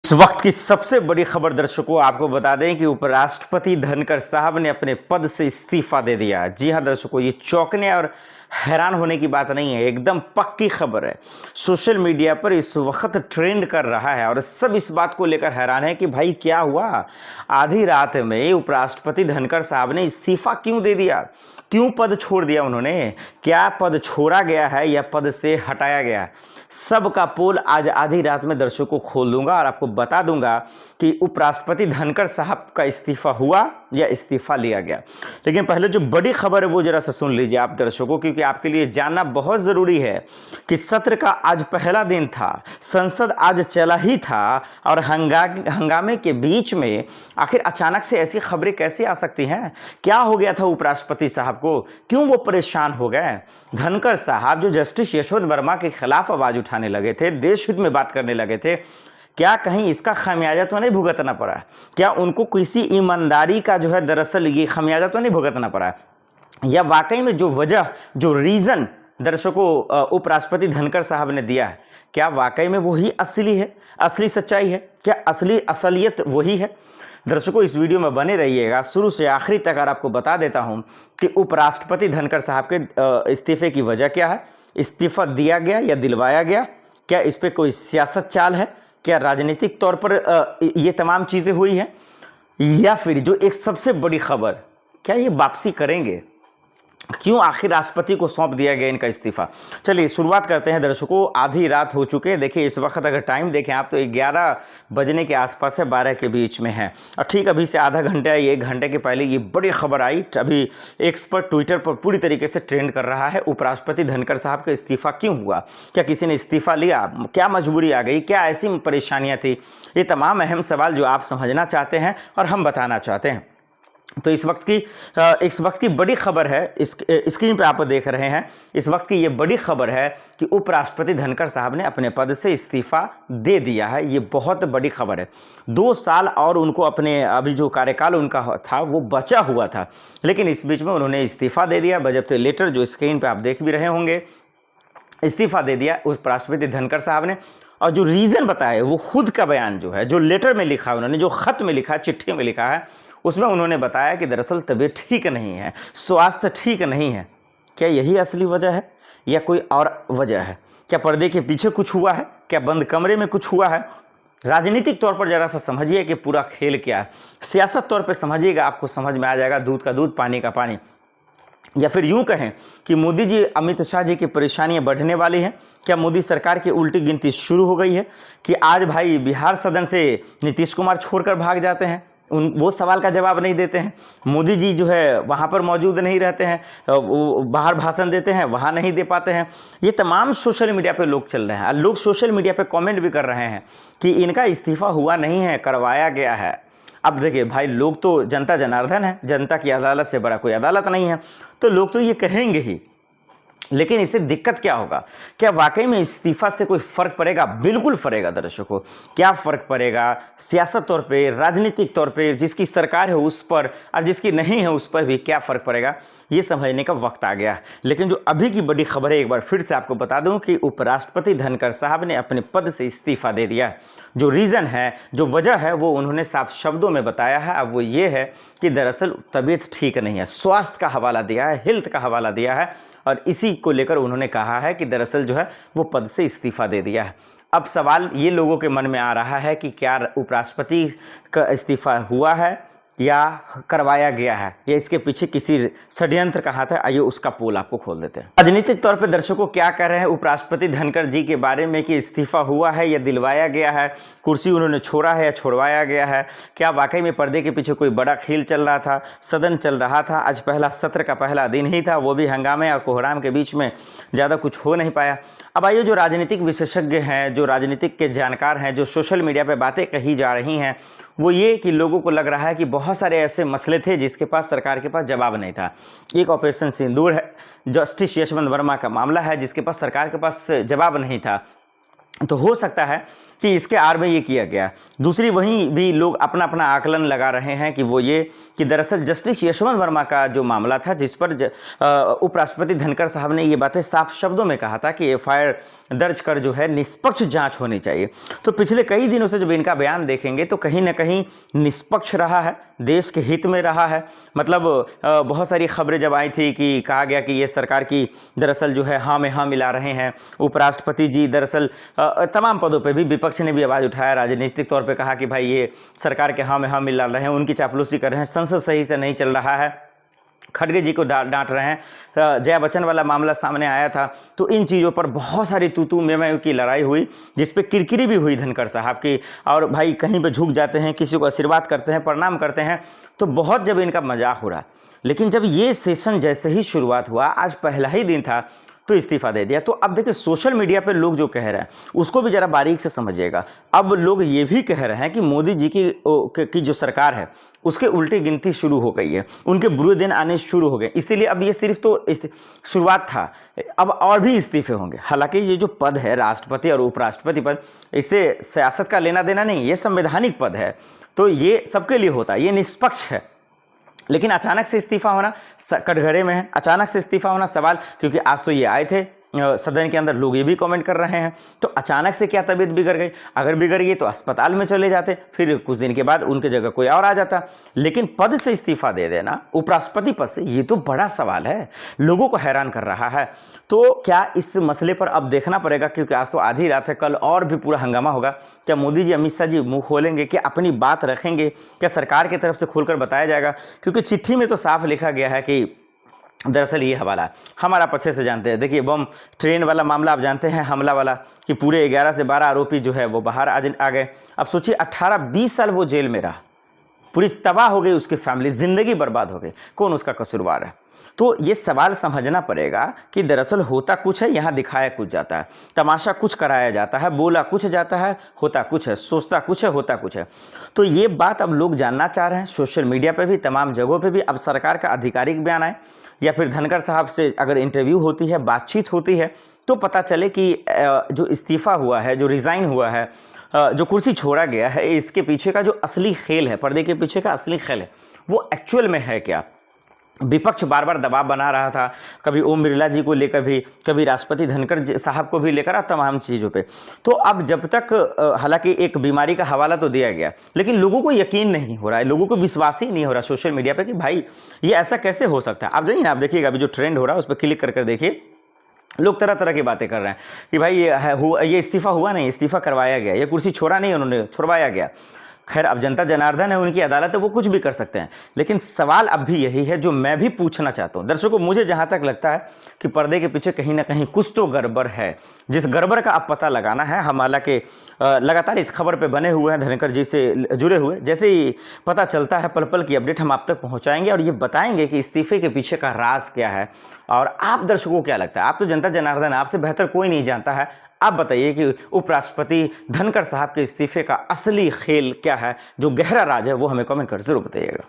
इस वक्त की सबसे बड़ी खबर दर्शकों आपको बता दें कि उपराष्ट्रपति धनखड़ साहब ने अपने पद से इस्तीफा दे दिया। जी हां दर्शकों, ये चौंकने और हैरान होने की बात नहीं है, एकदम पक्की खबर है। सोशल मीडिया पर इस वक्त ट्रेंड कर रहा है और सब इस बात को लेकर हैरान है कि भाई क्या हुआ, आधी रात में उपराष्ट्रपति धनखड़ साहब ने इस्तीफा क्यों दे दिया, क्यों पद छोड़ दिया उन्होंने, क्या पद छोड़ा गया है या पद से हटाया गया है। सब का पोल आज आधी रात में दर्शकों को खोल दूंगा और आपको बता दूंगा कि उपराष्ट्रपति धनखड़ साहब का इस्तीफा हुआ या इस्तीफा लिया गया। लेकिन पहले जो बड़ी खबर है वो जरा सा सुन लीजिए आप दर्शकों, क्योंकि आपके लिए जानना बहुत जरूरी है कि सत्र का आज पहला दिन था, संसद आज चला ही था और हंगामे के बीच में आखिर अचानक से ऐसी खबरें कैसे आ सकती हैं। क्या हो गया था उपराष्ट्रपति साहब को, क्यों वो परेशान हो गए। धनखड़ साहब जो जस्टिस यशवंत वर्मा के खिलाफ आवाज उठाने लगे थे, देश हित में बात करने लगे थे, क्या कहीं इसका खमियाजा तो नहीं भुगतना पड़ा, क्या उनको किसी ईमानदारी का जो है दरअसल ये खमियाजा तो नहीं भुगतना पड़ा, या वाकई में जो वजह जो रीजन दर्शकों उपराष्ट्रपति धनखड़ साहब ने दिया है, क्या वाकई में वही असली है, असली सच्चाई है, क्या असली असलियत वही है। दर्शकों इस वीडियो में बने रहिएगा शुरू से आखिरी तक। और आपको बता देता हूं कि उपराष्ट्रपति धनखड़ साहब के इस्तीफे की वजह क्या है, इस्तीफा दिया गया या दिलवाया गया, क्या इस पे कोई सियासत चाल है, क्या राजनीतिक तौर पर ये तमाम चीजें हुई हैं, या फिर जो एक सबसे बड़ी खबर, क्या ये वापसी करेंगे, क्यों आखिर राष्ट्रपति को सौंप दिया गया इनका इस्तीफा। चलिए शुरुआत करते हैं दर्शकों, आधी रात हो चुके हैं। देखिए इस वक्त अगर टाइम देखें आप तो 11 बजने के आसपास है, 12 के बीच में है। और ठीक अभी से आधा घंटा या 1 घंटे के पहले ये बड़ी खबर आई, अभी एक्स पर ट्विटर पर पूरी तरीके से ट्रेंड कर रहा है। उपराष्ट्रपति धनखड़ साहब का इस्तीफा क्यों हुआ, क्या किसी ने इस्तीफा लिया, क्या मजबूरी आ गई, क्या ऐसी परेशानियां थी, ये तमाम अहम सवाल जो आप समझना चाहते हैं और हम बताना चाहते हैं। तो इस वक्त की बड़ी खबर है, इस स्क्रीन पे आप देख रहे हैं, इस वक्त की ये बड़ी खबर है कि उपराष्ट्रपति धनखड़ साहब ने अपने पद से इस्तीफा दे दिया है। ये बहुत बड़ी खबर है। 2 साल और उनको अपने अभी जो कार्यकाल उनका था वो बचा हुआ था, लेकिन इस बीच में उन्होंने इस्तीफा दे दिया। बजट लेटर जो स्क्रीन पे आप देख भी रहे होंगे, इस्तीफा दे दिया उपराष्ट्रपति धनखड़ साहब ने। और जो रीजन बताया वो खुद का बयान जो है, जो लेटर में लिखा है उन्होंने, जो खत में लिखा, चिट्ठी में लिखा है, उसमें उन्होंने बताया कि दरअसल तबीयत ठीक नहीं है, स्वास्थ्य ठीक नहीं है। क्या यही असली वजह है या कोई और वजह है? क्या पर्दे के पीछे कुछ हुआ है, क्या बंद कमरे में कुछ हुआ है? राजनीतिक तौर पर जरा सा समझिए कि पूरा खेल क्या है। सियासत तौर पर समझिएगा, आपको समझ में आ जाएगा, दूध का दूध पानी का पानी। या फिर यूं कहें कि मोदी जी, अमित शाह जी की परेशानियां बढ़ने वाली हैं। क्या मोदी सरकार की उल्टी गिनती शुरू हो गई है कि आज भाई बिहार सदन से नीतीश कुमार छोड़कर भाग जाते हैं, वो सवाल का जवाब नहीं देते हैं, मोदी जी जो है वहाँ पर मौजूद नहीं रहते हैं, वो बाहर भाषण देते हैं, वहाँ नहीं दे पाते हैं। ये तमाम सोशल मीडिया पे लोग चल रहे हैं। लोग सोशल मीडिया पे कमेंट भी कर रहे हैं कि इनका इस्तीफा हुआ नहीं है, करवाया गया है। अब देखिए भाई, लोग तो जनता जनार्दन है, जनता की अदालत से बड़ा कोई अदालत नहीं है, तो लोग तो ये कहेंगे ही। लेकिन इससे दिक्कत क्या होगा, क्या वाकई में इस्तीफा से कोई फर्क पड़ेगा? बिल्कुल पड़ेगा दर्शकों। क्या फर्क पड़ेगा? सियासत तौर पे, राजनीतिक तौर पे, जिसकी सरकार है उस पर और जिसकी नहीं है उस पर भी क्या फर्क पड़ेगा, ये समझने का वक्त आ गया। लेकिन जो अभी की बड़ी खबर है, एक बार फिर से आपको बता दूं कि उपराष्ट्रपति धनखड़ साहब ने अपने पद से इस्तीफा दे दिया। जो रीज़न है, जो वजह है, वो उन्होंने साफ शब्दों में बताया है। अब वो ये है कि दरअसल तबीयत ठीक नहीं है, स्वास्थ्य का हवाला दिया है, हेल्थ का हवाला दिया है, और इसी को लेकर उन्होंने कहा है कि दरअसल जो है वो पद से इस्तीफा दे दिया है। अब सवाल ये लोगों के मन में आ रहा है कि क्या उपराष्ट्रपति का इस्तीफा हुआ है या करवाया गया है, या इसके पीछे किसी षड्यंत्र का हाथ है। आइए उसका पोल आपको खोल देते हैं। राजनीतिक तौर पे दर्शकों क्या कह रहे हैं उपराष्ट्रपति धनखड़ जी के बारे में कि इस्तीफा हुआ है या दिलवाया गया है, कुर्सी उन्होंने छोड़ा है या छोड़वाया गया है, क्या वाकई में पर्दे के पीछे कोई बड़ा खेल चल रहा था, सदन चल रहा था, आज पहला सत्र का पहला दिन ही था, वो भी हंगामे और कोहराम के बीच में ज़्यादा कुछ हो नहीं पाया। अब आइए जो राजनीतिक विशेषज्ञ हैं, जो राजनीतिक के जानकार हैं, जो सोशल मीडिया पर बातें कही जा रही हैं, वो ये कि लोगों को लग रहा है कि बहुत सारे ऐसे मसले थे जिसके पास सरकार के पास जवाब नहीं था। एक ऑपरेशन सिंदूर है, जस्टिस यशवंत वर्मा का मामला है जिसके पास सरकार के पास जवाब नहीं था। तो हो सकता है कि इसके आड़ में ये किया गया। दूसरी वहीं भी लोग अपना अपना आकलन लगा रहे हैं कि वो ये कि दरअसल जस्टिस यशवंत वर्मा का जो मामला था, जिस पर उपराष्ट्रपति धनखड़ साहब ने ये बातें साफ शब्दों में कहा था कि एफआईआर दर्ज कर जो है निष्पक्ष जांच होनी चाहिए। तो पिछले कई दिनों से जब इनका बयान देखेंगे तो कहीं ना कहीं निष्पक्ष रहा है, देश के हित में रहा है। मतलब बहुत सारी खबरें जब आई थी कि कहा गया कि ये सरकार की दरअसल जो है हाँ में हाँ मिला रहे हैं। उपराष्ट्रपति जी दरअसल तमाम पदों पे भी विपक्ष ने भी आवाज़ उठाया, राजनीतिक तौर पे कहा कि भाई ये सरकार के हाँ में हाँ मिला रहे हैं, उनकी चापलूसी कर रहे हैं, संसद सही से नहीं चल रहा है, खड़गे जी को डांट रहे हैं। जया बच्चन वाला मामला सामने आया था, तो इन चीज़ों पर बहुत सारी तू मैं की लड़ाई हुई, जिस पे किरकिरी भी हुई धनखड़ साहब की। और भाई कहीं पे झुक जाते हैं, किसी को आशीर्वाद करते हैं, प्रणाम करते हैं, तो बहुत जब इनका मजाक हो रहा। लेकिन जब ये सेशन जैसे ही शुरुआत हुआ, आज पहला ही दिन था, तो इस्तीफा दे दिया। तो अब देखिए सोशल मीडिया पे लोग जो कह रहे हैं उसको भी जरा बारीक से समझिएगा। अब लोग ये भी कह रहे हैं कि मोदी जी की जो सरकार है उसके उल्टी गिनती शुरू हो गई है, उनके बुरे दिन आने शुरू हो गए, इसीलिए अब ये सिर्फ तो शुरुआत था, अब और भी इस्तीफे होंगे। हालांकि ये जो पद है राष्ट्रपति और उपराष्ट्रपति पद, इससे सियासत का लेना देना नहीं, ये संवैधानिक पद है, तो ये सबके लिए होता है, ये निष्पक्ष है। लेकिन अचानक से इस्तीफा होना कटघरे में है, अचानक से इस्तीफा होना सवाल, क्योंकि आज तो ये आए थे सदन के अंदर, लोग ये भी कमेंट कर रहे हैं, तो अचानक से क्या तबीयत बिगड़ गई? अगर बिगड़ गई तो अस्पताल में चले जाते, फिर कुछ दिन के बाद उनके जगह कोई और आ जाता। लेकिन पद से इस्तीफा दे देना, उपराष्ट्रपति पद से, ये तो बड़ा सवाल है, लोगों को हैरान कर रहा है। तो क्या इस मसले पर अब देखना पड़ेगा, क्योंकि आज तो आधी रात है, कल और भी पूरा हंगामा होगा। क्या मोदी जी, अमित शाह जी मुंह खोलेंगे? क्या अपनी बात रखेंगे? क्या सरकार की तरफ से खोलकर बताया जाएगा? क्योंकि चिट्ठी में तो साफ लिखा गया है कि दरअसल ये हवाला हमारा अच्छे से जानते हैं। देखिए बम ट्रेन वाला मामला आप जानते हैं, हमला वाला, कि पूरे 11 से 12 आरोपी जो है वो बाहर आ गए। अब सोचिए 18-20 साल वो जेल में रहा, पूरी तबाह हो गई उसकी फैमिली, जिंदगी बर्बाद हो गई, कौन उसका कसूरवार है? तो ये सवाल समझना पड़ेगा कि दरअसल होता कुछ है, यहाँ दिखाया कुछ जाता है, तमाशा कुछ कराया जाता है, बोला कुछ जाता है, होता कुछ है, सोचता कुछ है, होता कुछ है। तो ये बात अब लोग जानना चाह रहे हैं, सोशल मीडिया पे भी, तमाम जगहों पे भी। अब सरकार का आधिकारिक बयान आए या फिर धनखड़ साहब से अगर इंटरव्यू होती है, बातचीत होती है, तो पता चले कि जो इस्तीफा हुआ है, जो रिज़ाइन हुआ है, जो कुर्सी छोड़ा गया है, इसके पीछे का जो असली खेल है, पर्दे के पीछे का असली खेल है, वो एक्चुअल में है क्या। विपक्ष बार बार दबाव बना रहा था, कभी ओम बिरला जी को लेकर भी, कभी राष्ट्रपति धनखड़ साहब को भी लेकर, तमाम चीज़ों पे। तो अब जब तक हालांकि एक बीमारी का हवाला तो दिया गया, लेकिन लोगों को यकीन नहीं हो रहा है, लोगों को विश्वास ही नहीं हो रहा सोशल मीडिया पे कि भाई ये ऐसा कैसे हो सकता है। आप जाइए ना, आप देखिएगा अभी जो ट्रेंड हो रहा है उस पर क्लिक कर देखिए, लोग तरह तरह की बातें कर रहे हैं कि भाई ये इस्तीफा हुआ नहीं, इस्तीफा करवाया गया, ये कुर्सी छोड़ा नहीं उन्होंने, छुड़वाया गया। खैर अब जनता जनार्दन है, उनकी अदालत है, वो कुछ भी कर सकते हैं। लेकिन सवाल अब भी यही है जो मैं भी पूछना चाहता हूं दर्शकों, मुझे जहां तक लगता है कि पर्दे के पीछे कहीं ना कहीं कुछ तो गड़बड़ है, जिस गड़बड़ का अब पता लगाना है। हम हालांकि लगातार इस खबर पे बने हुए हैं, धनखड़ जी से जुड़े हुए, जैसे ही पता चलता है पल पल की अपडेट हम आप तक पहुंचाएंगे और ये बताएंगे कि इस्तीफे के पीछे का राज क्या है। और आप दर्शकों को क्या लगता है? आप तो जनता जनार्दन, आपसे बेहतर कोई नहीं जानता है। आप बताइए कि उपराष्ट्रपति धनखड़ साहब के इस्तीफे का असली खेल क्या है, जो गहरा राज है, वो हमें कमेंट कर जरूर बताइएगा।